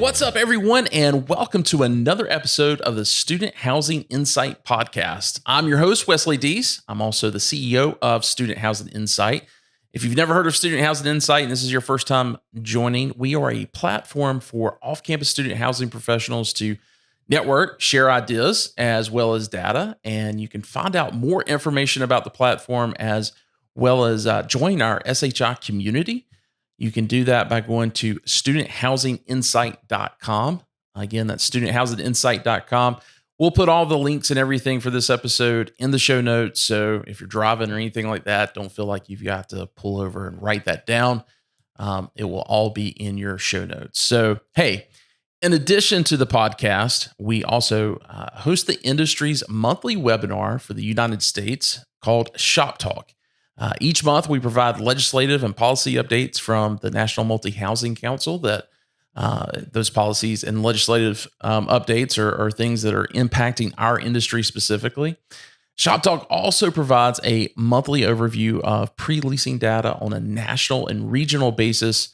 What's up, everyone, and welcome to another episode of the Student Housing Insight Podcast. I'm your host, Wesley Deese. I'm also the CEO of Student Housing Insight. If you've never heard of Student Housing Insight and this is your first time joining, we are a platform for off-campus student housing professionals to network, share ideas, as well as data. And you can find out more information about the platform as well as join our SHI community. You can do that by going to studenthousinginsight.com. Again, that's studenthousinginsight.com. We'll put all the links and everything for this episode in the show notes. So if you're driving or anything like that, don't feel like you've got to pull over and write that down. It will all be in your show notes. So, hey, in addition to the podcast, we also host the industry's monthly webinar for the United States called Shop Talk. Each month, we provide legislative and policy updates from the National Multi-Housing Council that those policies and legislative updates are things that are impacting our industry specifically. Shop Talk also provides a monthly overview of pre-leasing data on a national and regional basis,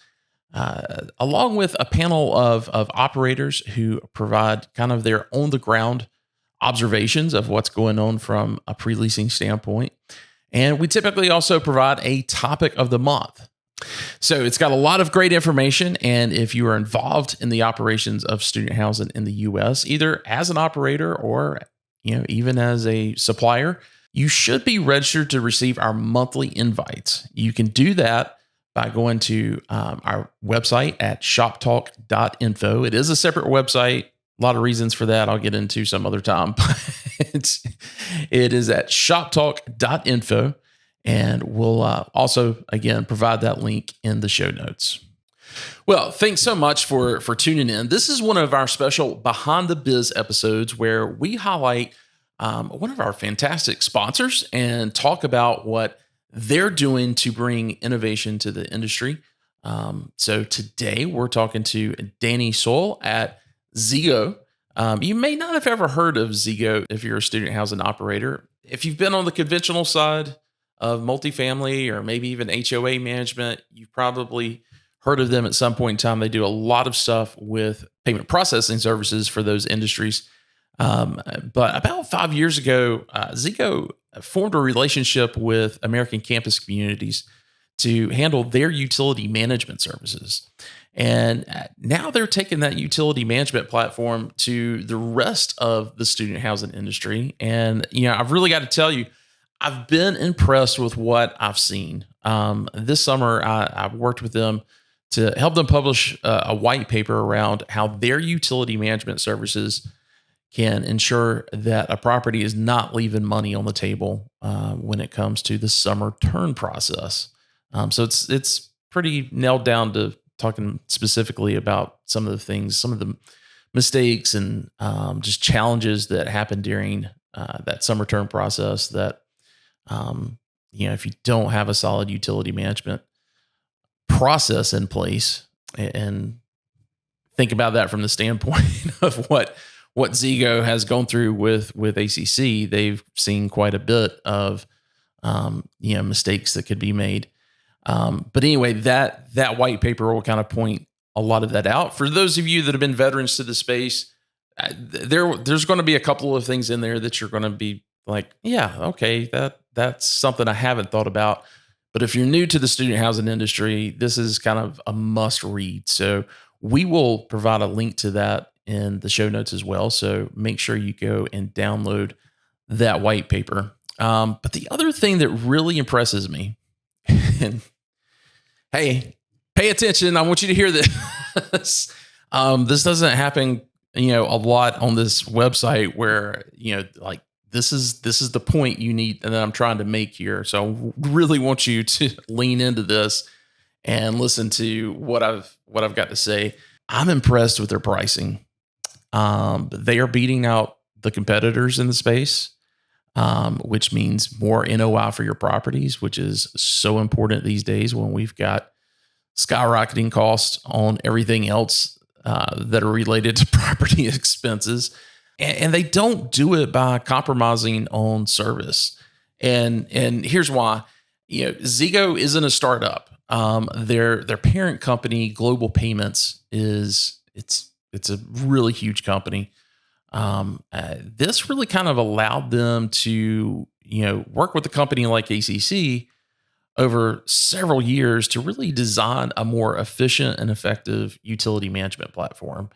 along with a panel of operators who provide kind of their on-the-ground observations of what's going on from a pre-leasing standpoint. And we typically also provide a topic of the month. So it's got a lot of great information. And if you are involved in the operations of student housing in the U.S., either as an operator or even as a supplier, you should be registered to receive our monthly invites. You can do that by going to our website at shoptalk.info. It is a separate website. A lot of reasons for that I'll get into some other time. But it is at shoptalk.info, and we'll also, again, provide that link in the show notes. Well, thanks so much for tuning in. This is one of our special Behind the Biz episodes where we highlight one of our fantastic sponsors and talk about what they're doing to bring innovation to the industry. So today we're talking to Danny Soule at Zego. You may not have ever heard of Zego if you're a student housing operator. If you've been on the conventional side of multifamily or maybe even HOA management, you've probably heard of them at some point in time. They do a lot of stuff with payment processing services for those industries. But about 5 years ago, Zego formed a relationship with American Campus Communities to handle their utility management services. And now they're taking that utility management platform to the rest of the student housing industry. And, I've really got to tell you, I've been impressed with what I've seen. This summer, I've worked with them to help them publish a white paper around how their utility management services can ensure that a property is not leaving money on the table when it comes to the summer turn process. So it's pretty nailed down to talking specifically about some of the things, some of the mistakes and just challenges that happen during that summer term process that, if you don't have a solid utility management process in place, and think about that from the standpoint of what Zego has gone through with ACC, they've seen quite a bit of, mistakes that could be made. But anyway, that white paper will kind of point a lot of that out. For those of you that have been veterans to the space, there's going to be a couple of things in there that you're going to be like, yeah, okay, that's something I haven't thought about. But if you're new to the student housing industry, this is kind of a must read. So we will provide a link to that in the show notes as well. So make sure you go and download that white paper. But the other thing that really impresses me, and hey, pay attention. I want you to hear this. This doesn't happen, a lot on this website where, this is the point you need and that I'm trying to make here. So I really want you to lean into this and listen to what I've got to say. I'm impressed with their pricing. They are beating out the competitors in the space, which means more NOI for your properties, which is so important these days when we've got skyrocketing costs on everything else that are related to property expenses. And they don't do it by compromising on service. And here's why. Zego isn't a startup. Their parent company, Global Payments, it's it's a really huge company. This really kind of allowed them to, work with a company like ACC over several years to really design a more efficient and effective utility management platform.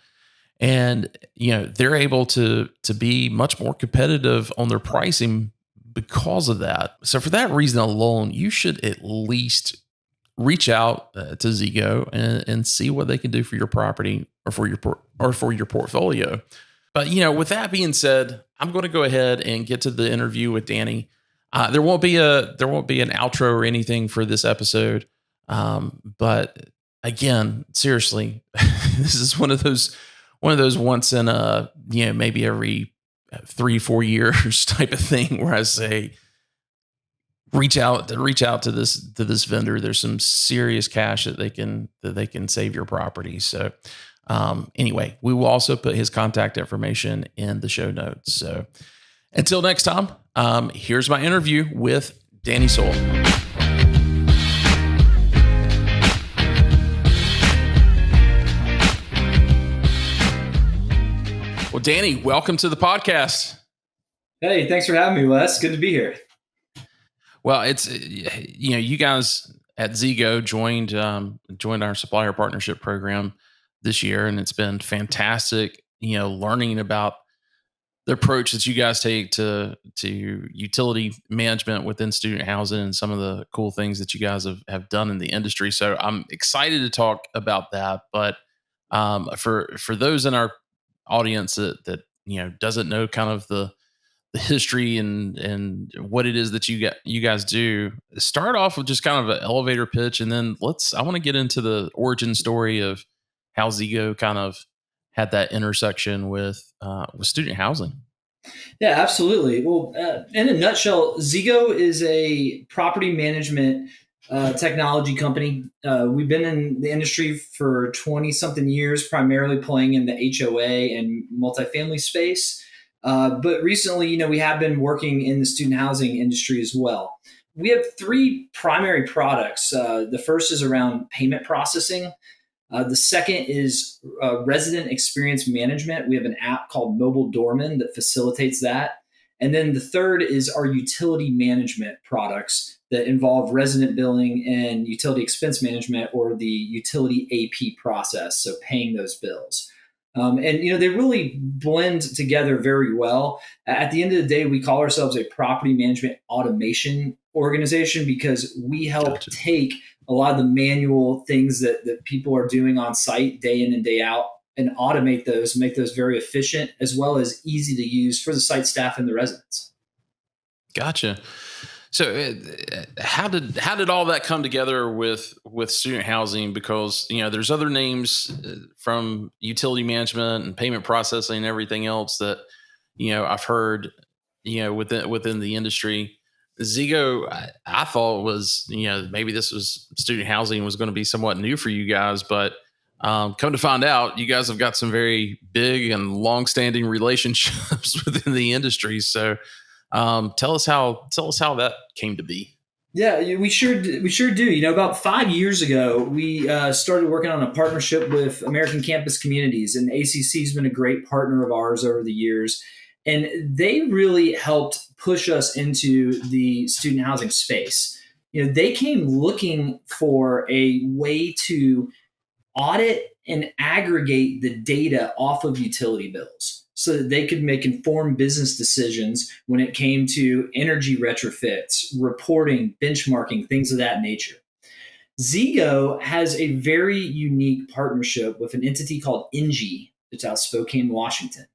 And they're able to be much more competitive on their pricing because of that. So for that reason alone, you should at least reach out to Zego and see what they can do for your property or for your portfolio. But with that being said, I'm going to go ahead and get to the interview with Danny. There won't be an outro or anything for this episode. But again, seriously, this is one of those once in a maybe every 3-4 years type of thing where I say reach out to this vendor. There's some serious cash that they can save your property. So anyway, we will also put his contact information in the show notes. So until next time, here's my interview with Danny Soule. Well, Danny, welcome to the podcast. Hey, thanks for having me, Wes. Good to be here. Well, it's you guys at Zego joined our supplier partnership program this year, and it's been fantastic. Learning about the approach that you guys take to utility management within student housing and some of the cool things that you guys have done in the industry. So I'm excited to talk about that. But for those in our audience that doesn't know kind of the history and what it is that you guys do, start off with just kind of an elevator pitch, and then I want to get into the origin story of how Zego kind of had that intersection with student housing. Yeah, absolutely. Well, in a nutshell, Zego is a property management technology company. We've been in the industry for 20 something years, primarily playing in the HOA and multifamily space. But recently, we have been working in the student housing industry as well. We have 3 primary products. The first is around payment processing. The second is resident experience management. We have an app called Mobile Doorman that facilitates that. And then the third is our utility management products that involve resident billing and utility expense management, or the utility AP process, so paying those bills. And they really blend together very well. At the end of the day, we call ourselves a property management automation organization because we help take a lot of the manual things that people are doing on site day in and day out and automate those, make those very efficient as well as easy to use for the site staff and the residents. Gotcha. So how did all that come together with student housing? Because there's other names from utility management and payment processing and everything else that I've heard within the industry. Zego, I thought was maybe this was student housing was going to be somewhat new for you guys, but come to find out, you guys have got some very big and long-standing relationships within the industry. So tell us how that came to be. Yeah, we sure do. About 5 years ago, we started working on a partnership with American Campus Communities, and ACC has been a great partner of ours over the years. And they really helped push us into the student housing space. They came looking for a way to audit and aggregate the data off of utility bills so that they could make informed business decisions when it came to energy retrofits, reporting, benchmarking, things of that nature. Zego has a very unique partnership with an entity called NG that's out of Spokane, Washington.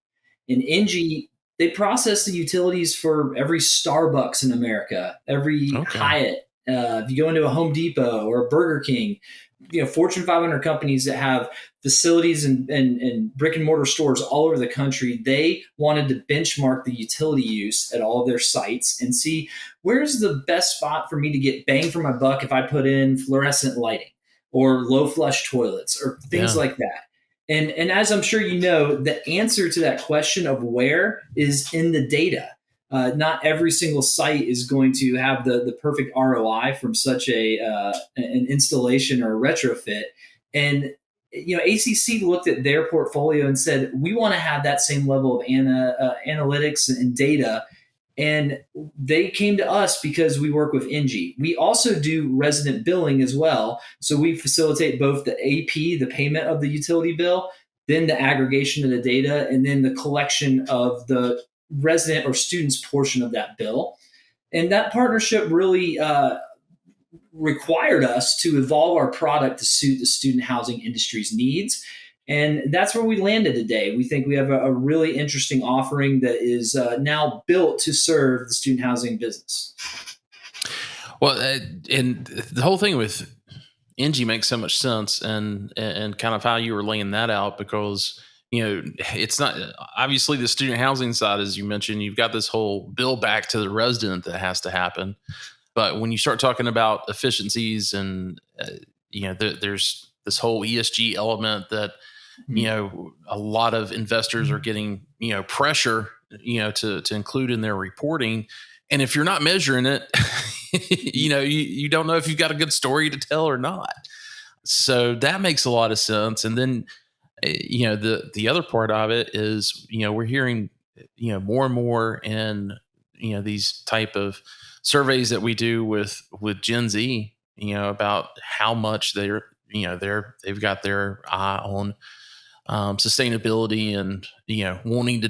And NG, they process the utilities for every Starbucks in America, every Hyatt. If you go into a Home Depot or a Burger King, Fortune 500 companies that have facilities and brick and mortar stores all over the country, they wanted to benchmark the utility use at all of their sites and see where's the best spot for me to get bang for my buck if I put in fluorescent lighting or low flush toilets or things like that. And as I'm sure the answer to that question of where is in the data. Not every single site is going to have the perfect ROI from such an installation or a retrofit. And ACC looked at their portfolio and said, we want to have that same level of analytics and data. And they came to us because we work with NG. We also do resident billing as well. So we facilitate both the AP, the payment of the utility bill, then the aggregation of the data, and then the collection of the resident or student's portion of that bill. And that partnership really required us to evolve our product to suit the student housing industry's needs. And that's where we landed today. We think we have a really interesting offering that is now built to serve the student housing business. Well, and the whole thing with NG makes so much sense, and kind of how you were laying that out, because it's not obviously the student housing side, as you mentioned. You've got this whole bill back to the resident that has to happen, but when you start talking about efficiencies and there's this whole ESG element that a lot of investors are getting pressure to include in their reporting, and if you're not measuring it, you don't know if you've got a good story to tell or not. So that makes a lot of sense. And then the other part of it is we're hearing more and more in these type of surveys that we do with Gen Z about how much they've got their eye on sustainability and wanting to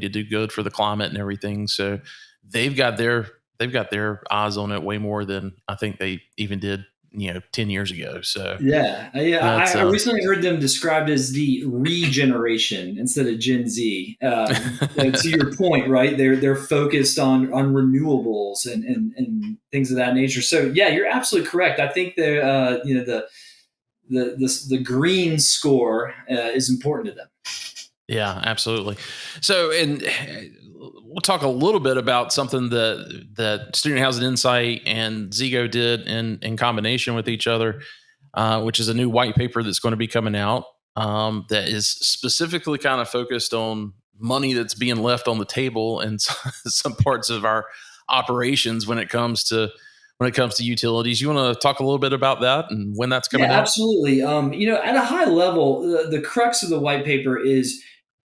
do good for the climate and everything. So they've got their eyes on it way more than I think they even did 10 years ago. So I recently heard them described as the regeneration instead of Gen Z. To your point, right? They're focused on renewables and things of that nature. So yeah, you're absolutely correct. I think the green score is important to them. Yeah, absolutely. So, and we'll talk a little bit about something that Student Housing Insight and Zego did in combination with each other, which is a new white paper that's going to be coming out that is specifically kind of focused on money that's being left on the table in some parts of our operations when it comes to utilities. You want to talk a little bit about that and when that's coming out? Absolutely. At a high level, the crux of the white paper is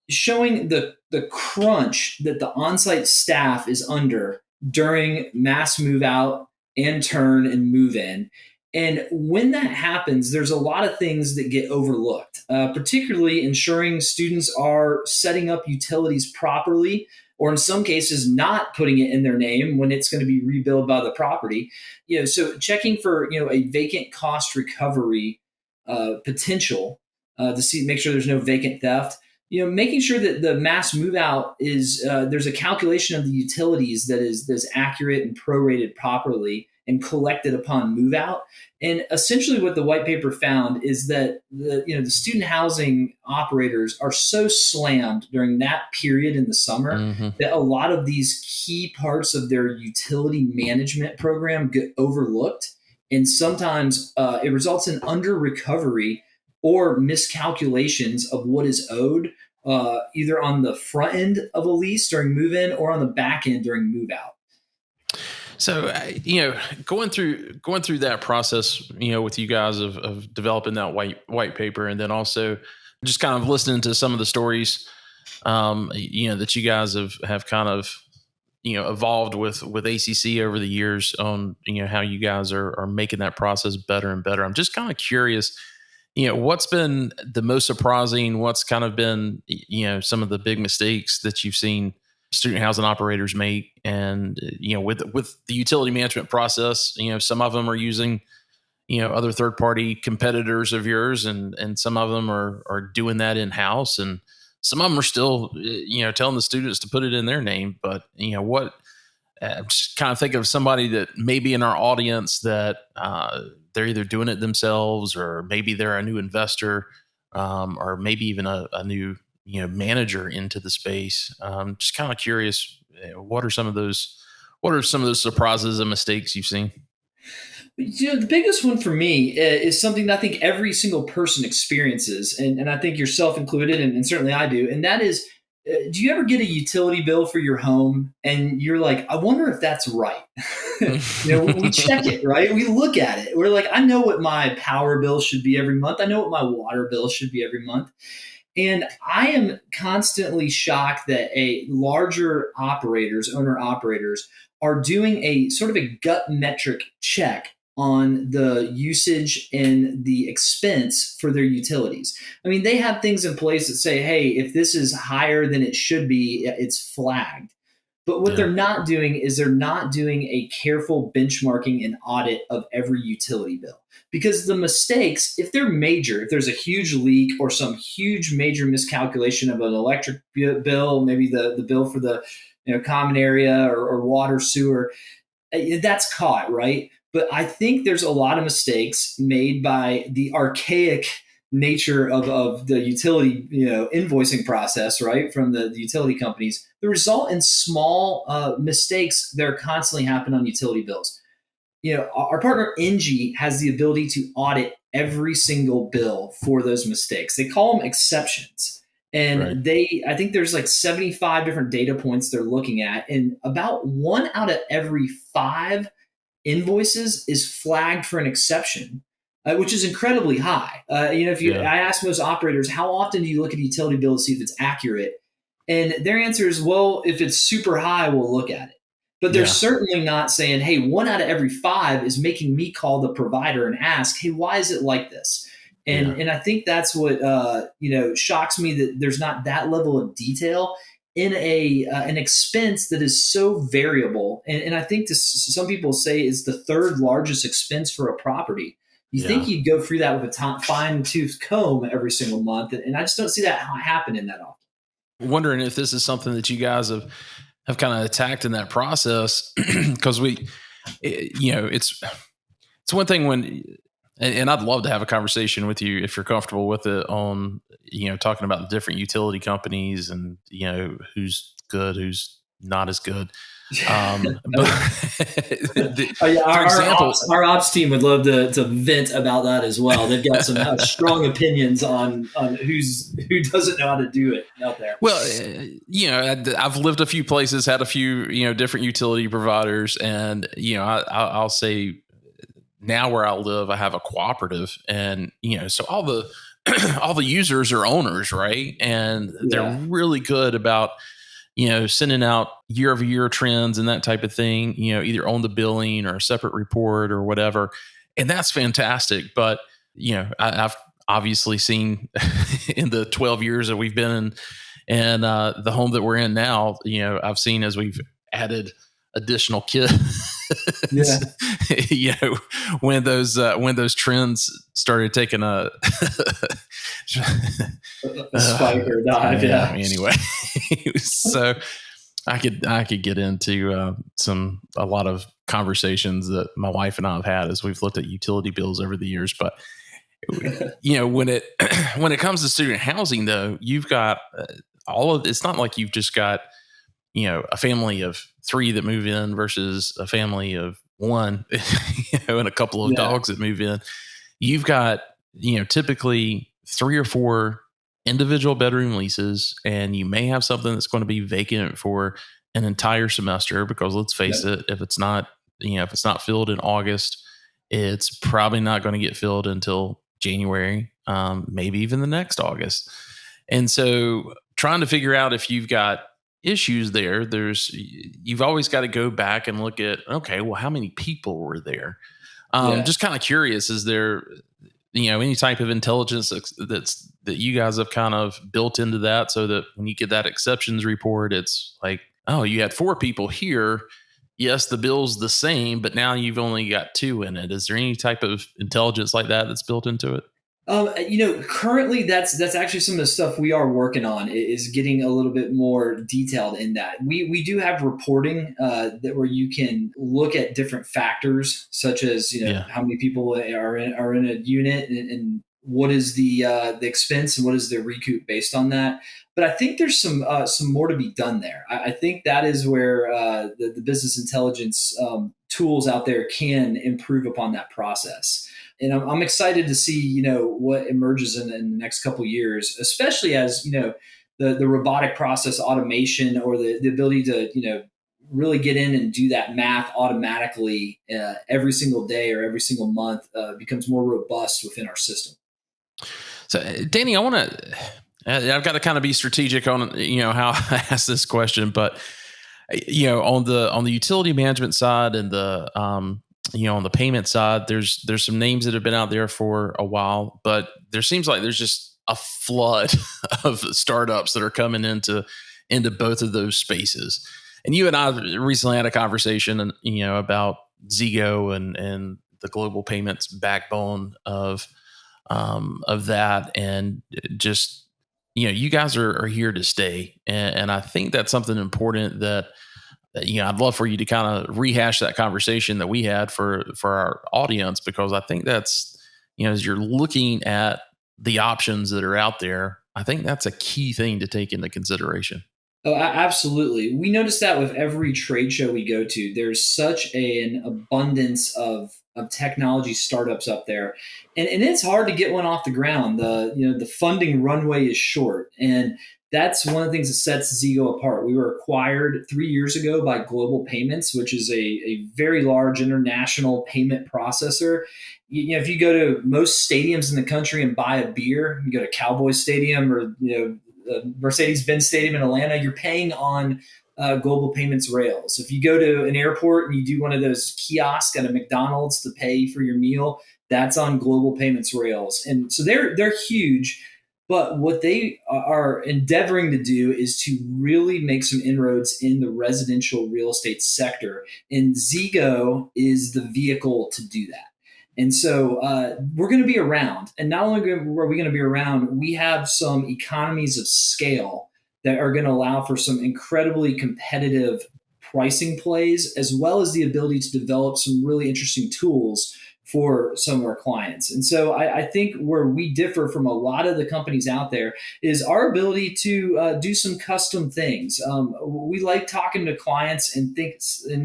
showing the crunch that the on-site staff is under during mass move out and turn and move in. And when that happens, there's a lot of things that get overlooked, particularly ensuring students are setting up utilities properly, or in some cases not putting it in their name when it's going to be rebilled by the property. So checking for a vacant cost recovery potential to make sure there's no vacant theft. Making sure that the mass move out is there's a calculation of the utilities that's accurate and prorated properly and collected upon move out. And essentially what the white paper found is that the student housing operators are so slammed during that period in the summer that a lot of these key parts of their utility management program get overlooked. And sometimes it results in under recovery or miscalculations of what is owed, either on the front end of a lease during move in or on the back end during move out. So, going through that process, with you guys of developing that white paper, and then also just kind of listening to some of the stories, that you guys have kind of, evolved with ACC over the years on, how you guys are making that process better and better. I'm just kind of curious, what's been the most surprising, what's kind of been, some of the big mistakes that you've seen student housing operators make, and with the utility management process, some of them are using other third party competitors of yours, and some of them are doing that in house, and some of them are still telling the students to put it in their name. But what I'm just kind of thinking of somebody that maybe in our audience that they're either doing it themselves, or maybe they're a new investor, or maybe even a new manager into the space. Just kind of curious, what are some of those surprises and mistakes you've seen? The biggest one for me is something that I think every single person experiences, and I think yourself included, and certainly I do, and that is do you ever get a utility bill for your home and you're like, I wonder if that's right? We check it, right? We look at it. We're like, I know what my power bill should be every month. I know what my water bill should be every month. And I am constantly shocked that a larger operators, owner operators, are doing a sort of a gut metric check on the usage and the expense for their utilities. I mean, they have things in place that say, hey, if this is higher than it should be, it's flagged. But what they're not doing is they're not doing a careful benchmarking and audit of every utility bill. Because the mistakes, if they're major, if there's a huge leak or some huge major miscalculation of an electric bill, maybe the bill for the common area or water sewer, that's caught, right? But I think there's a lot of mistakes made by the archaic nature of the utility invoicing process, right, from the utility companies. The result in small mistakes that are constantly happen on utility bills. Our partner Engie has the ability to audit every single bill for those mistakes. They call them exceptions. And I think there's like 75 different data points they're looking at. And about 1 out of every 5 invoices is flagged for an exception, which is incredibly high. I ask most operators, how often do you look at a utility bill to see if it's accurate? And their answer is, well, if it's super high, we'll look at it. But they're certainly not saying, hey, 1 out of every 5 is making me call the provider and ask, hey, why is it like this? And I think that's what shocks me, that there's not that level of detail in an expense that is so variable. And I think some people say is the 3rd largest expense for a property. You think you'd go through that with a fine-tooth comb every single month. And I just don't see that happening that often. Wondering if this is something that you guys have kind of attacked in that process, because it's one thing when, and I'd love to have a conversation with you if you're comfortable with it on, talking about the different utility companies and, who's good, who's not as good. Our ops team would love to vent about that as well. They've got some strong opinions on who doesn't know how to do it out there. Well, I've lived a few places, had a few different utility providers, and I'll say now where I live, I have a cooperative, and so all the all the users are owners, right? And they're really good about sending out year-over-year trends and that type of thing, either on the billing or a separate report or whatever. And that's fantastic. But, I've obviously seen in the 12 years that we've been in and the home that we're in now, I've seen as we've added additional kids, when those trends started taking a spike or dive. Anyway, so I could get into a lot of conversations that my wife and I have had as we've looked at utility bills over the years. But when it comes to student housing, though, you've got it's not like you've just got a family of 3 that move in versus a family of 1, and a couple of dogs that move in. You've got typically 3 or 4 individual bedroom leases, and you may have something that's going to be vacant for an entire semester, because let's face it, if it's not filled in August, it's probably not going to get filled until January, maybe even the next August. And so trying to figure out if you've got issues there, you've always got to go back and look at, okay, well, how many people were there? Just kind of curious, is there any type of intelligence that you guys have kind of built into that, so that when you get that exceptions report, it's like, oh, you had 4 people here. Yes, the bill's the same, but now you've only got 2 in it. Is there any type of intelligence like that that's built into it? Currently that's actually some of the stuff we are working on, is getting a little bit more detailed in that. We do have reporting that where you can look at different factors, such as how many people are in a unit, and what is the expense and what is the recoup based on that. But I think there's some more to be done there. I think that is where the business intelligence tools out there can improve upon that process. And I'm excited to see, what emerges in the next couple of years, especially as, the robotic process automation, or the ability to, really get in and do that math automatically every single day or every single month becomes more robust within our system. So, Danny, I've got to kind of be strategic on, how I ask this question, but, on the utility management side and on the payment side, there's some names that have been out there for a while, but there seems like there's just a flood of startups that are coming into both of those spaces. And you and I recently had a conversation, and about Zego and the global payments backbone of that, and just you guys are here to stay, and I think that's something important that I'd love for you to kind of rehash that conversation that we had for our audience, because I think that's as you're looking at the options that are out there, I think that's a key thing to take into consideration. Oh, absolutely. We notice that with every trade show we go to. There's such an abundance of technology startups up there, and it's hard to get one off the ground. The funding runway is short, and that's one of the things that sets Zego apart. We were acquired 3 years ago by Global Payments, which is a very large international payment processor. If you go to most stadiums in the country and buy a beer, you go to Cowboy Stadium or Mercedes-Benz Stadium in Atlanta, you're paying on Global Payments rails. If you go to an airport and you do one of those kiosks at a McDonald's to pay for your meal, that's on Global Payments rails. And so they're huge. But what they are endeavoring to do is to really make some inroads in the residential real estate sector. And Zego is the vehicle to do that. And so we're going to be around. And not only are we going to be around, we have some economies of scale that are going to allow for some incredibly competitive pricing plays, as well as the ability to develop some really interesting tools for some of our clients. And so I think where we differ from a lot of the companies out there is our ability to do some custom things. We like talking to clients and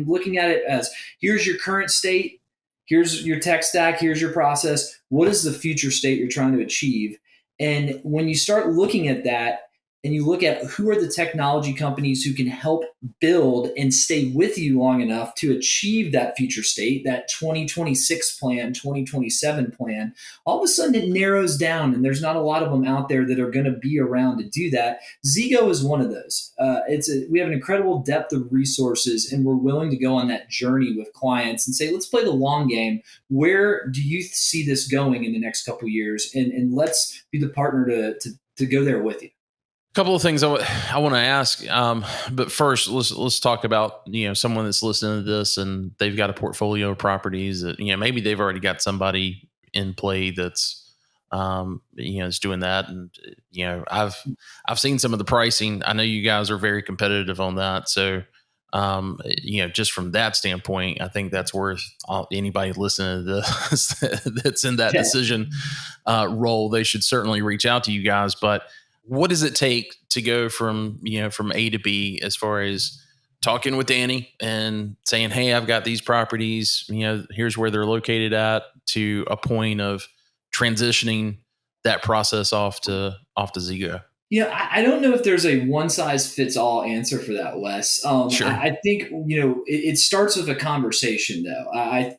looking at it as, here's your current state, here's your tech stack, here's your process. What is the future state you're trying to achieve? And when you start looking at that, and you look at who are the technology companies who can help build and stay with you long enough to achieve that future state, that 2026 plan, 2027 plan, all of a sudden it narrows down, and there's not a lot of them out there that are going to be around to do that. Zego is one of those. We have an incredible depth of resources, and we're willing to go on that journey with clients and say, let's play the long game. Where do you see this going in the next couple of years? And let's be the partner to go there with you. Couple of things I want to ask, but first let's talk about someone that's listening to this and they've got a portfolio of properties that maybe they've already got somebody in play that's is doing that, and I've seen some of the pricing. I know you guys are very competitive on that, so just from that standpoint, I think that's worth anybody listening to this that's in that decision role. They should certainly reach out to you guys, but what does it take to go from A to B, as far as talking with Danny and saying, hey, I've got these properties, here's where they're located at, to a point of transitioning that process off to Zego? I don't know if there's a one size fits all answer for that, Wes. Sure. I think, it starts with a conversation though.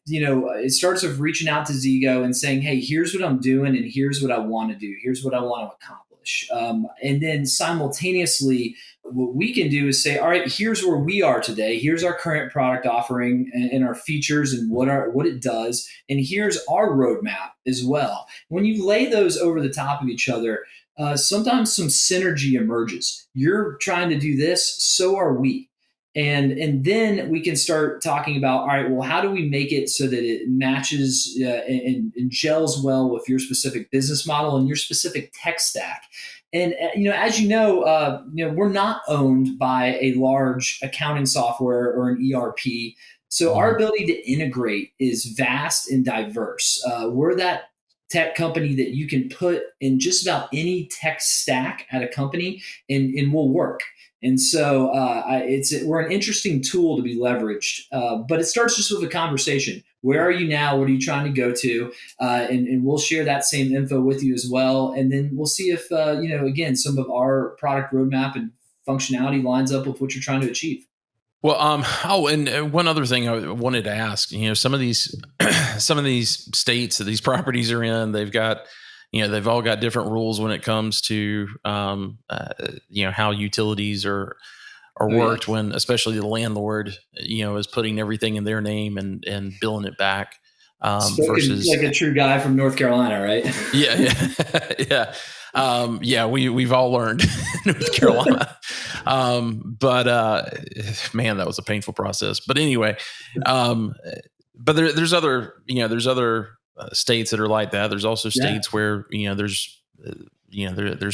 It starts with reaching out to Zego and saying, hey, here's what I'm doing and here's what I want to do. Here's what I want to accomplish. And then simultaneously, what we can do is say, all right, here's where we are today. Here's our current product offering and our features and what it does. And here's our roadmap as well. When you lay those over the top of each other, sometimes some synergy emerges. You're trying to do this, so are we. And then we can start talking about, all right, well, how do we make it so that it matches and gels well with your specific business model and your specific tech stack? And as we're not owned by a large accounting software or an ERP. So our ability to integrate is vast and diverse. We're that tech company that you can put in just about any tech stack at a company and will work. And so we're an interesting tool to be leveraged, but it starts just with a conversation. Where are you now? What are you trying to go to? And we'll share that same info with you as well. And then we'll see if, again, some of our product roadmap and functionality lines up with what you're trying to achieve. Well, and one other thing I wanted to ask, some of these, some of these states that these properties are in, they've got, they've all got different rules when it comes to, how utilities are worked when, especially the landlord, is putting everything in their name and billing it back. Versus like a true guy from North Carolina, right? Yeah. We've all learned in North Carolina. Man, that was a painful process. But anyway, but there's other states that are like that. There's also states where, there's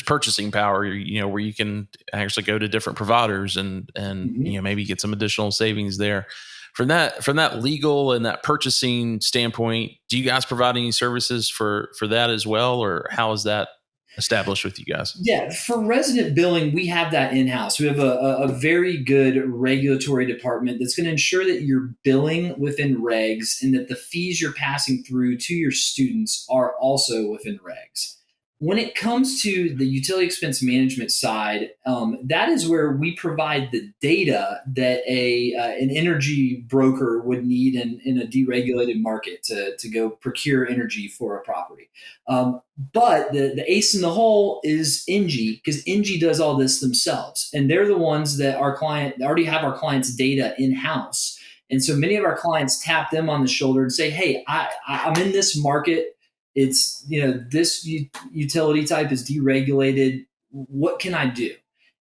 purchasing power, where you can actually go to different providers and maybe get some additional savings there. From that legal and that purchasing standpoint, do you guys provide any services for that as well, or how is that established with you guys? Yeah, for resident billing, we have that in-house. We have a very good regulatory department that's going to ensure that you're billing within regs and that the fees you're passing through to your students are also within regs. When it comes to the utility expense management side, that is where we provide the data that an energy broker would need in a deregulated market to go procure energy for a property. But the ace in the hole is Engie, because Engie does all this themselves. And they're the ones that already have our clients' data in-house. And so many of our clients tap them on the shoulder and say, hey, I'm in this market. It's, this utility type is deregulated. What can I do?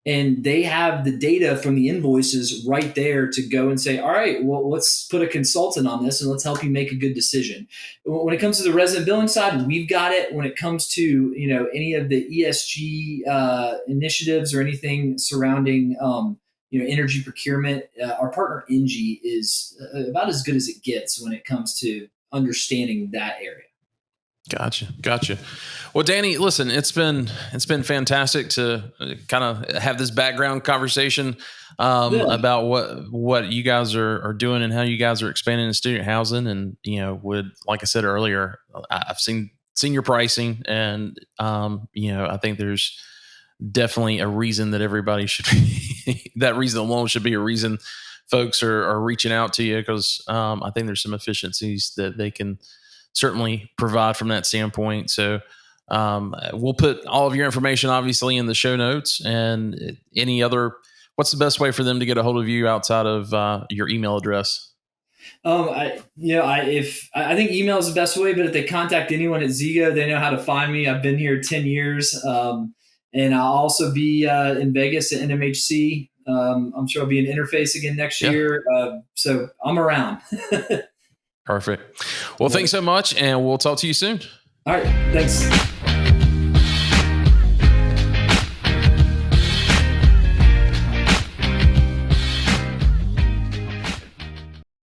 And they have the data from the invoices right there to go and say, all right, well, let's put a consultant on this and let's help you make a good decision. When it comes to the resident billing side, we've got it. When it comes to, any of the ESG initiatives or anything surrounding, energy procurement, our partner Engie is about as good as it gets when it comes to understanding that area. Gotcha. Well, Danny, listen, it's been fantastic to kind of have this background conversation about what you guys are doing and how you guys are expanding in student housing. And, like I said earlier, I've seen your pricing, and, I think there's definitely a reason that everybody should be, that reason alone should be a reason folks are reaching out to you, because I think there's some efficiencies that they can certainly provide from that standpoint. So we'll put all of your information obviously in the show notes, and what's the best way for them to get a hold of you outside of your email address? I think email is the best way, but if they contact anyone at Zego, they know how to find me. I've been here 10 years. And I'll also be in Vegas at NMHC. I'm sure I'll be in Interface again next year. So I'm around. Perfect. Well, thanks so much, and we'll talk to you soon. All right. Thanks.